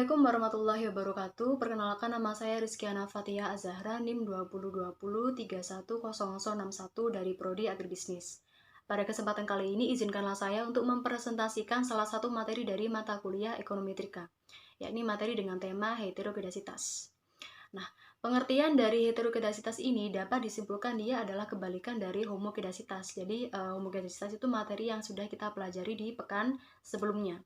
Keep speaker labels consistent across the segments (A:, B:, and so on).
A: Assalamualaikum warahmatullahi wabarakatuh. Perkenalkan, nama saya Rizkyana Fathia Azahra, NIM 2020-310061 dari Prodi Agribisnis. Pada kesempatan kali ini, izinkanlah saya untuk mempresentasikan salah satu materi dari mata kuliah Ekonometrika, yakni materi dengan tema heterokedasitas. Nah, pengertian dari heterokedasitas ini dapat disimpulkan dia adalah kebalikan dari homokedasitas. Jadi, homokedasitas itu materi yang sudah kita pelajari di pekan sebelumnya.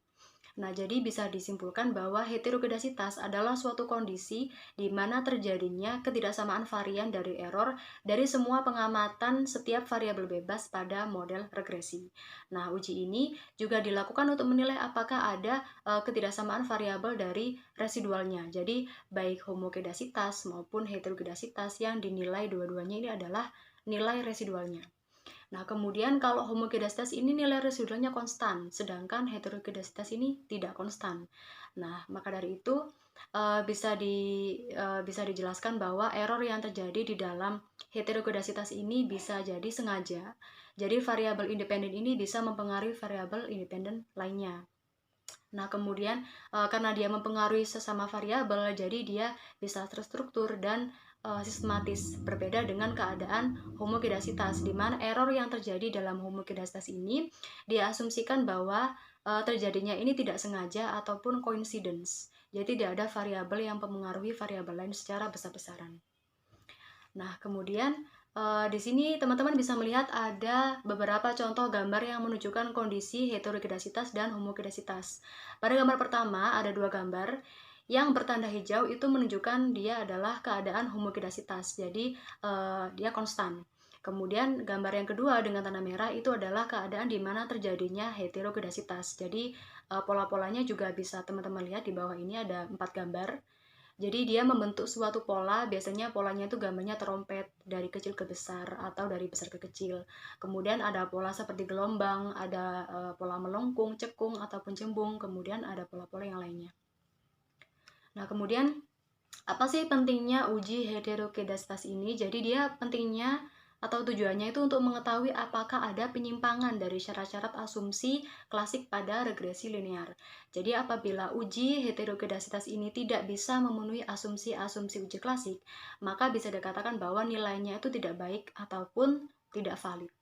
A: Nah, jadi bisa disimpulkan bahwa heterokedasitas adalah suatu kondisi di mana terjadinya ketidaksamaan varian dari error dari semua pengamatan setiap variabel bebas pada model regresi. Nah, uji ini juga dilakukan untuk menilai apakah ada ketidaksamaan variabel dari residualnya. Jadi, baik homokedasitas maupun heterokedasitas yang dinilai dua-duanya ini adalah nilai residualnya. Nah, kemudian kalau homokedasitas ini nilai residualnya konstan, sedangkan heterokedasitas ini tidak konstan. Nah, maka dari itu bisa dijelaskan bahwa error yang terjadi di dalam heterokedasitas ini bisa jadi sengaja. Jadi variabel independen ini bisa mempengaruhi variabel independen lainnya. Nah, kemudian karena dia mempengaruhi sesama variabel, jadi dia bisa terstruktur dan sistematis, berbeda dengan keadaan homokedasitas, di mana error yang terjadi dalam homokedasitas ini diasumsikan bahwa terjadinya ini tidak sengaja ataupun coincidence. Jadi tidak ada variabel yang mempengaruhi variabel lain secara besar-besaran. Nah, kemudian di sini teman-teman bisa melihat ada beberapa contoh gambar yang menunjukkan kondisi heterokedasitas dan homokedasitas. Pada gambar pertama ada dua gambar. Yang bertanda hijau itu menunjukkan dia adalah keadaan homokedasitas, jadi dia konstan. Kemudian gambar yang kedua dengan tanda merah itu adalah keadaan di mana terjadinya heterokedasitas. Jadi pola-polanya juga bisa teman-teman lihat di bawah ini ada 4 gambar. Jadi dia membentuk suatu pola, biasanya polanya itu gambarnya terompet dari kecil ke besar atau dari besar ke kecil. Kemudian ada pola seperti gelombang, ada pola melengkung, cekung, ataupun cembung, kemudian ada pola-pola yang lainnya. Nah, kemudian apa sih pentingnya uji heterokedasitas ini? Jadi dia pentingnya atau tujuannya itu untuk mengetahui apakah ada penyimpangan dari syarat-syarat asumsi klasik pada regresi linear. Jadi apabila uji heterokedasitas ini tidak bisa memenuhi asumsi-asumsi uji klasik, maka bisa dikatakan bahwa nilainya itu tidak baik ataupun tidak valid.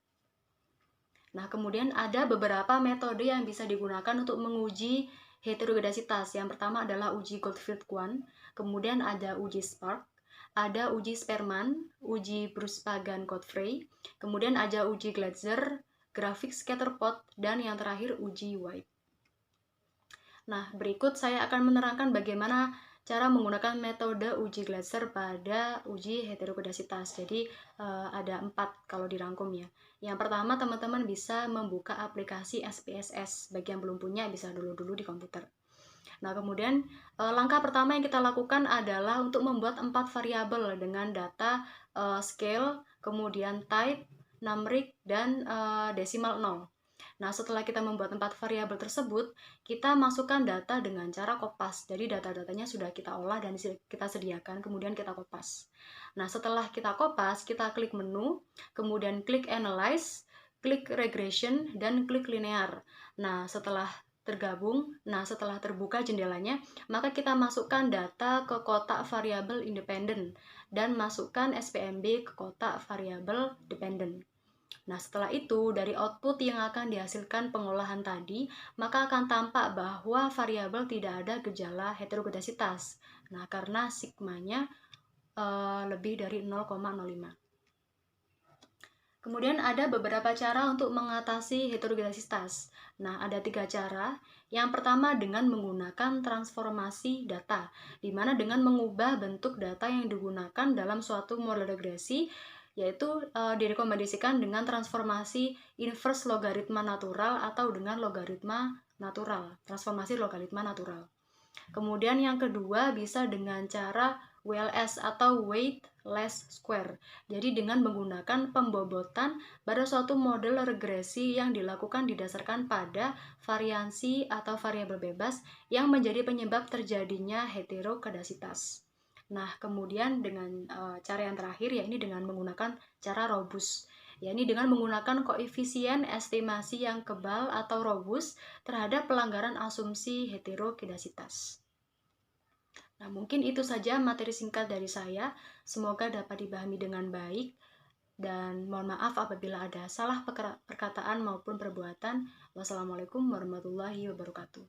A: Nah, kemudian ada beberapa metode yang bisa digunakan untuk menguji heterokedasitas. Yang pertama adalah uji Goldfield-Quandt, kemudian ada uji Spark, ada uji Spearman, uji Bruce-Pagan-Godfrey, kemudian ada uji Glatzer, grafik scatterplot, dan yang terakhir uji White. Nah, berikut saya akan menerangkan bagaimana cara menggunakan metode uji Glatzer pada uji heterokedasitas. Jadi ada 4 kalau dirangkum ya. Yang pertama, teman-teman bisa membuka aplikasi SPSS. Bagi yang belum punya bisa dulu di komputer. Nah, kemudian langkah pertama yang kita lakukan adalah untuk membuat 4 variabel dengan data scale, kemudian type, numeric, dan desimal 0. Nah, setelah kita membuat 4 variabel tersebut, kita masukkan data dengan cara kopas. Jadi data-datanya sudah kita olah dan kita sediakan, kemudian kita kopas. Nah, setelah kita kopas, kita klik menu, kemudian klik analyze, klik regression, dan klik linear. Nah, setelah terbuka jendelanya, maka kita masukkan data ke kotak variabel independen dan masukkan SPMB ke kotak variabel dependent. Nah, setelah itu, dari output yang akan dihasilkan pengolahan tadi, maka akan tampak bahwa variabel tidak ada gejala heterokedasitas. Nah, karena sigmanya lebih dari 0,05. Kemudian ada beberapa cara untuk mengatasi heterokedasitas. Nah, ada 3 cara. Yang pertama dengan menggunakan transformasi data, di mana dengan mengubah bentuk data yang digunakan dalam suatu model regresi, yaitu direkomendasikan dengan transformasi inverse logaritma natural atau dengan logaritma natural, transformasi logaritma natural. Kemudian yang kedua bisa dengan cara WLS atau weight less square. Jadi dengan menggunakan pembobotan pada suatu model regresi yang dilakukan didasarkan pada variansi atau variabel bebas yang menjadi penyebab terjadinya heterokedasitas. Nah, kemudian dengan cara yang terakhir yakni dengan menggunakan cara robust, yakni dengan menggunakan koefisien estimasi yang kebal atau robust terhadap pelanggaran asumsi heterokedasitas. Nah, mungkin itu saja materi singkat dari saya. Semoga dapat dipahami dengan baik. Dan mohon maaf apabila ada salah perkataan maupun perbuatan. Wassalamualaikum warahmatullahi wabarakatuh.